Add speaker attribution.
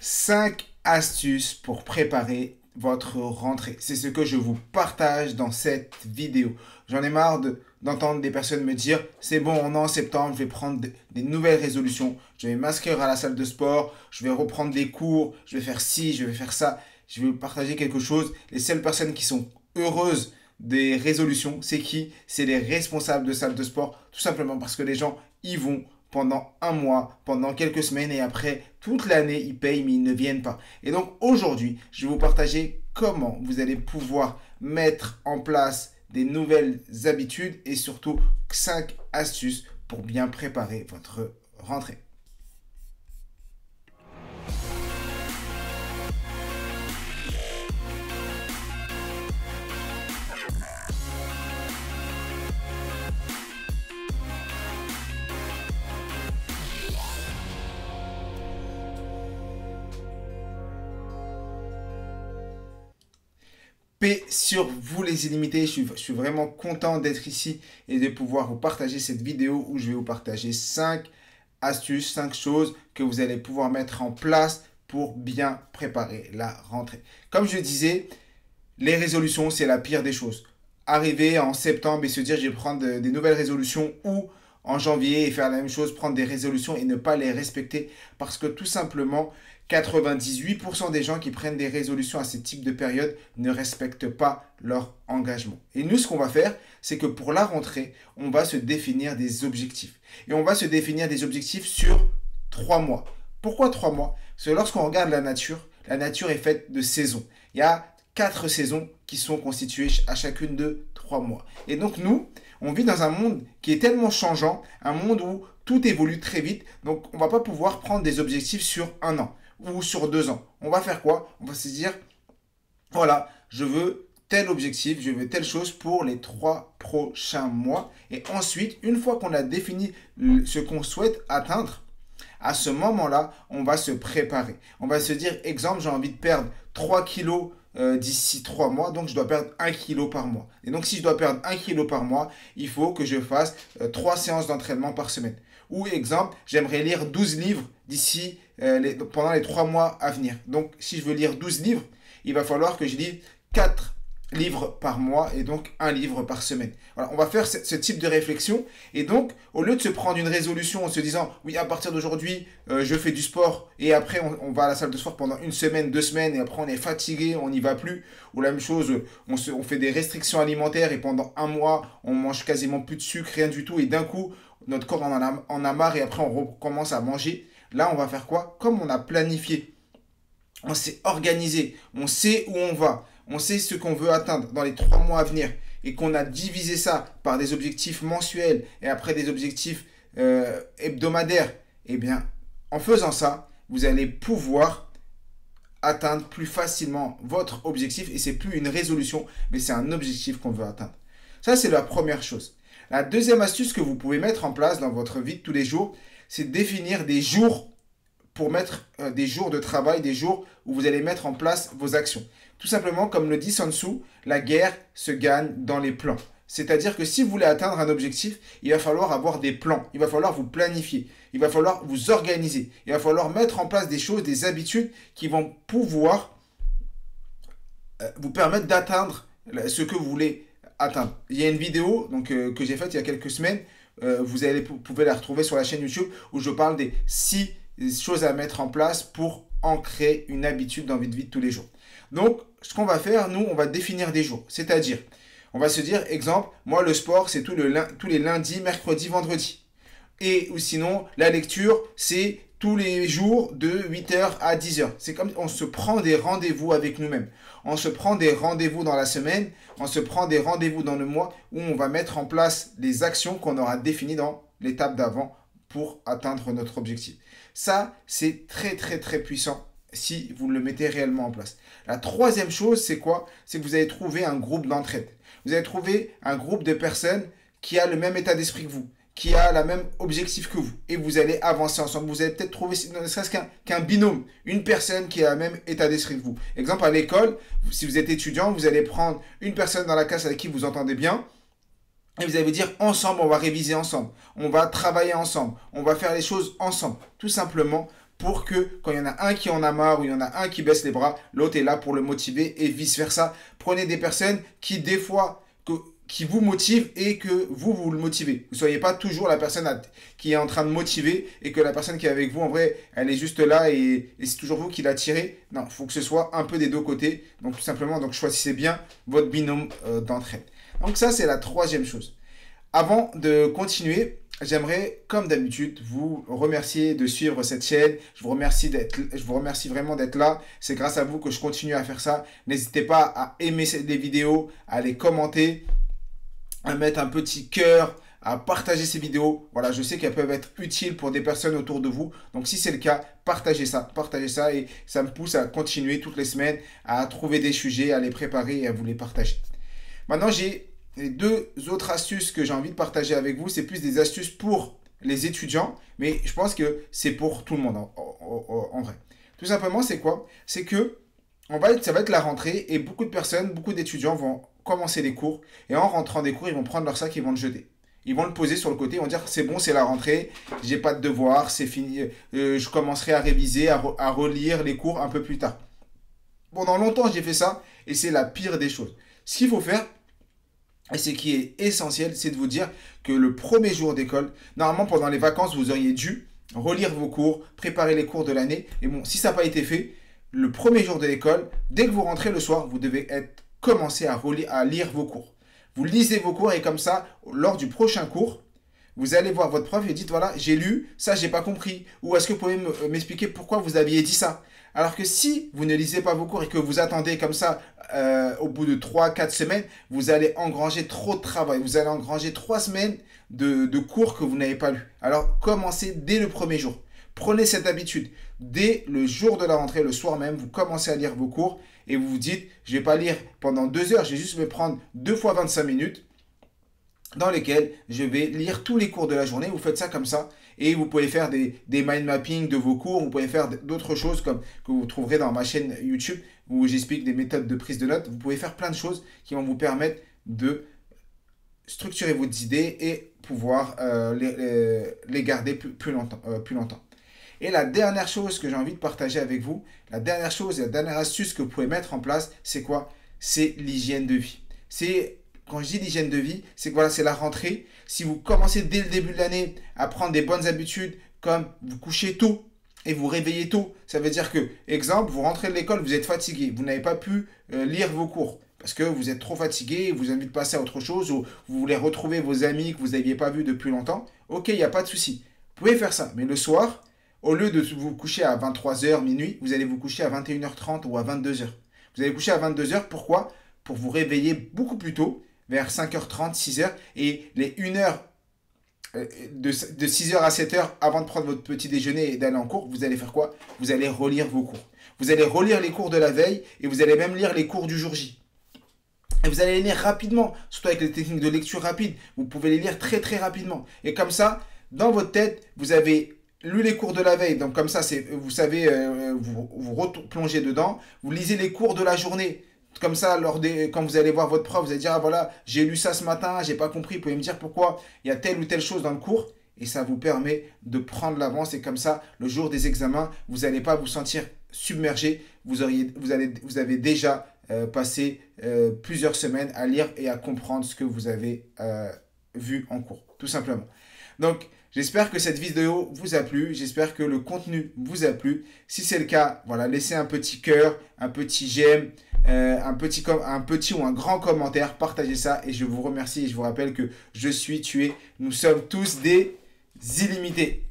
Speaker 1: 5 astuces pour préparer votre rentrée. C'est ce que je vous partage dans cette vidéo. J'en ai marre d'entendre des personnes me dire c'est bon, on est en septembre, je vais prendre des nouvelles résolutions, je vais m'inscrire à la salle de sport, je vais reprendre des cours, je vais faire ci, je vais faire ça. Je vais vous partager quelque chose. Les seules personnes qui sont heureuses des résolutions, c'est qui? C'est les responsables de salle de sport, tout simplement parce que les gens y vont pendant un mois, pendant quelques semaines et après toute l'année ils payent mais ils ne viennent pas. Et donc aujourd'hui, je vais vous partager comment vous allez pouvoir mettre en place des nouvelles habitudes et surtout 5 astuces pour bien préparer votre rentrée. Paix sur vous les illimités, je suis vraiment content d'être ici et de pouvoir vous partager cette vidéo où je vais vous partager 5 astuces, 5 choses que vous allez pouvoir mettre en place pour bien préparer la rentrée. Comme je disais, les résolutions, c'est la pire des choses. Arriver en septembre et se dire je vais prendre des nouvelles résolutions ou en janvier et faire la même chose, prendre des résolutions et ne pas les respecter parce que tout simplement 98% des gens qui prennent des résolutions à ce type de période ne respectent pas leur engagement. Et nous, ce qu'on va faire, c'est que pour la rentrée, on va se définir des objectifs. Et on va se définir des objectifs sur 3 mois. Pourquoi 3 mois? Parce que lorsqu'on regarde la nature est faite de saisons. Il y a 4 saisons qui sont constituées à chacune de 3 mois. Et donc nous, on vit dans un monde qui est tellement changeant, un monde où tout évolue très vite. Donc on ne va pas pouvoir prendre des objectifs sur un an ou sur 2 ans. On va faire quoi? On va se dire, voilà, je veux tel objectif, je veux telle chose pour les 3 prochains mois. Et ensuite, une fois qu'on a défini ce qu'on souhaite atteindre, à ce moment-là, on va se préparer. On va se dire, exemple, j'ai envie de perdre 3 kilos d'ici 3 mois, donc je dois perdre 1 kilo par mois. Et donc si je dois perdre 1 kilo par mois, il faut que je fasse 3 séances d'entraînement par semaine. Ou exemple, j'aimerais lire 12 livres d'ici pendant les 3 mois à venir. Donc si je veux lire 12 livres, il va falloir que je lise 4 livres par mois et donc 1 livre par semaine. Voilà, on va faire ce type de réflexion et donc au lieu de se prendre une résolution en se disant oui à partir d'aujourd'hui je fais du sport et après on va à la salle de sport pendant 1 semaine, 2 semaines et après on est fatigué, on n'y va plus, ou la même chose on fait des restrictions alimentaires et pendant un mois on mange quasiment plus de sucre, rien du tout et d'un coup notre corps en a marre et après on recommence à manger. Là on va faire quoi? Comme on a planifié, on s'est organisé, on sait où on va, on sait ce qu'on veut atteindre dans les 3 mois à venir et qu'on a divisé ça par des objectifs mensuels et après des objectifs hebdomadaires, eh bien, en faisant ça, vous allez pouvoir atteindre plus facilement votre objectif et c'est plus une résolution, mais c'est un objectif qu'on veut atteindre. Ça, c'est la première chose. La deuxième astuce que vous pouvez mettre en place dans votre vie de tous les jours, c'est définir des jours pour mettre des jours de travail, des jours où vous allez mettre en place vos actions. Tout simplement, comme le dit Sun Tzu, la guerre se gagne dans les plans. C'est-à-dire que si vous voulez atteindre un objectif, il va falloir avoir des plans, il va falloir vous planifier, il va falloir vous organiser, il va falloir mettre en place des choses, des habitudes qui vont pouvoir vous permettre d'atteindre ce que vous voulez atteindre. Il y a une vidéo que j'ai faite il y a quelques semaines, vous pouvez la retrouver sur la chaîne YouTube où je parle des 6 choses à mettre en place pour ancrer une habitude dans votre vie de tous les jours. Donc, ce qu'on va faire, nous, on va définir des jours. C'est-à-dire, on va se dire, exemple, moi, le sport, c'est tous les lundis, mercredis, vendredis. Ou sinon, la lecture, c'est tous les jours de 8h à 10h. C'est comme on se prend des rendez-vous avec nous-mêmes. On se prend des rendez-vous dans la semaine, on se prend des rendez-vous dans le mois où on va mettre en place les actions qu'on aura définies dans l'étape d'avant pour atteindre notre objectif. Ça, c'est très très très puissant si vous le mettez réellement en place. La troisième chose, c'est quoi? C'est que vous allez trouver un groupe d'entraide. Vous allez trouver un groupe de personnes qui a le même état d'esprit que vous, qui a le même objectif que vous. Et vous allez avancer ensemble. Vous allez peut-être trouver, ne serait-ce qu'un binôme, une personne qui a le même état d'esprit que vous. Exemple, à l'école, si vous êtes étudiant, vous allez prendre une personne dans la classe avec qui vous entendez bien. Et vous allez vous dire, ensemble, on va réviser ensemble. On va travailler ensemble. On va faire les choses ensemble. Tout simplement pour que quand il y en a un qui en a marre ou il y en a un qui baisse les bras, l'autre est là pour le motiver et vice-versa. Prenez des personnes qui, des fois, qui vous motivent et que vous le motivez. Vous ne soyez pas toujours la personne qui est en train de motiver et que la personne qui est avec vous, en vrai, elle est juste là et c'est toujours vous qui la tirez. Non, il faut que ce soit un peu des deux côtés. Donc, tout simplement, donc, choisissez bien votre binôme d'entraide. Donc, ça, c'est la troisième chose. Avant de continuer, j'aimerais, comme d'habitude, vous remercier de suivre cette chaîne. Je vous remercie vraiment d'être là. C'est grâce à vous que je continue à faire ça. N'hésitez pas à aimer les vidéos, à les commenter, à mettre un petit cœur, à partager ces vidéos. Voilà, je sais qu'elles peuvent être utiles pour des personnes autour de vous. Donc, si c'est le cas, partagez ça et ça me pousse à continuer toutes les semaines, à trouver des sujets, à les préparer et à vous les partager. Maintenant, j'ai les deux autres astuces que j'ai envie de partager avec vous. C'est plus des astuces pour les étudiants, mais je pense que c'est pour tout le monde en vrai. Tout simplement, c'est quoi? C'est que ça va être la rentrée et beaucoup de personnes, beaucoup d'étudiants vont commencer les cours et en rentrant des cours, ils vont prendre leur sac et ils vont le jeter. Ils vont le poser sur le côté, ils vont dire c'est bon, c'est la rentrée, j'ai pas de devoirs, c'est fini, je commencerai à réviser, à relire les cours un peu plus tard. Pendant longtemps, j'ai fait ça et c'est la pire des choses. Ce qu'il faut faire, et ce qui est essentiel, c'est de vous dire que le premier jour d'école, normalement pendant les vacances, vous auriez dû relire vos cours, préparer les cours de l'année. Et bon, si ça n'a pas été fait, le premier jour de l'école, dès que vous rentrez le soir, vous devez commencer à lire vos cours. Vous lisez vos cours et comme ça, lors du prochain cours, vous allez voir votre prof et dites voilà, j'ai lu, ça j'ai pas compris. Ou est-ce que vous pouvez m'expliquer pourquoi vous aviez dit ça? Alors que si vous ne lisez pas vos cours et que vous attendez comme ça, au bout de 3-4 semaines, vous allez engranger trop de travail. Vous allez engranger 3 semaines de cours que vous n'avez pas lus. Alors commencez dès le premier jour. Prenez cette habitude. Dès le jour de la rentrée, le soir même, vous commencez à lire vos cours et vous vous dites, je ne vais pas lire pendant 2 heures, je vais juste me prendre 2 fois 25 minutes dans lesquels je vais lire tous les cours de la journée. Vous faites ça comme ça et vous pouvez faire des mind mapping de vos cours. Vous pouvez faire d'autres choses comme que vous trouverez dans ma chaîne YouTube où j'explique des méthodes de prise de notes. Vous pouvez faire plein de choses qui vont vous permettre de structurer vos idées et pouvoir les garder plus longtemps. Et la dernière chose que j'ai envie de partager avec vous, la dernière astuce que vous pouvez mettre en place, c'est quoi? C'est l'hygiène de vie. Quand je dis l'hygiène de vie, c'est que voilà, c'est la rentrée. Si vous commencez dès le début de l'année à prendre des bonnes habitudes, comme vous couchez tôt et vous réveillez tôt, ça veut dire que, exemple, vous rentrez de l'école, vous êtes fatigué, vous n'avez pas pu lire vos cours parce que vous êtes trop fatigué, vous avez envie de passer à autre chose ou vous voulez retrouver vos amis que vous n'aviez pas vus depuis longtemps. Ok, il n'y a pas de souci. Vous pouvez faire ça, mais le soir, au lieu de vous coucher à 23h, minuit, vous allez vous coucher à 21h30 ou à 22h. Vous allez coucher à 22h, pourquoi? Pour vous réveiller beaucoup plus tôt, vers 5h30, 6h, et les 1 heure de 6h à 7h avant de prendre votre petit déjeuner et d'aller en cours, vous allez faire quoi? Vous allez relire vos cours. Vous allez relire les cours de la veille et vous allez même lire les cours du jour J. Et vous allez les lire rapidement, surtout avec les techniques de lecture rapide. Vous pouvez les lire très très rapidement. Et comme ça, dans votre tête, vous avez lu les cours de la veille. Donc comme ça, vous savez, vous replongez dedans. Vous lisez les cours de la journée. Comme ça, quand vous allez voir votre prof, vous allez dire, ah voilà, j'ai lu ça ce matin, j'ai pas compris, vous pouvez me dire pourquoi il y a telle ou telle chose dans le cours. Et ça vous permet de prendre l'avance. Et comme ça, le jour des examens, vous n'allez pas vous sentir submergé. Vous avez déjà passé plusieurs semaines à lire et à comprendre ce que vous avez vu en cours, tout simplement. Donc, j'espère que cette vidéo vous a plu. J'espère que le contenu vous a plu. Si c'est le cas, voilà, laissez un petit cœur, un petit j'aime, un petit ou un grand commentaire. Partagez ça et je vous remercie. Et je vous rappelle que je suis tué. Nous sommes tous des illimités.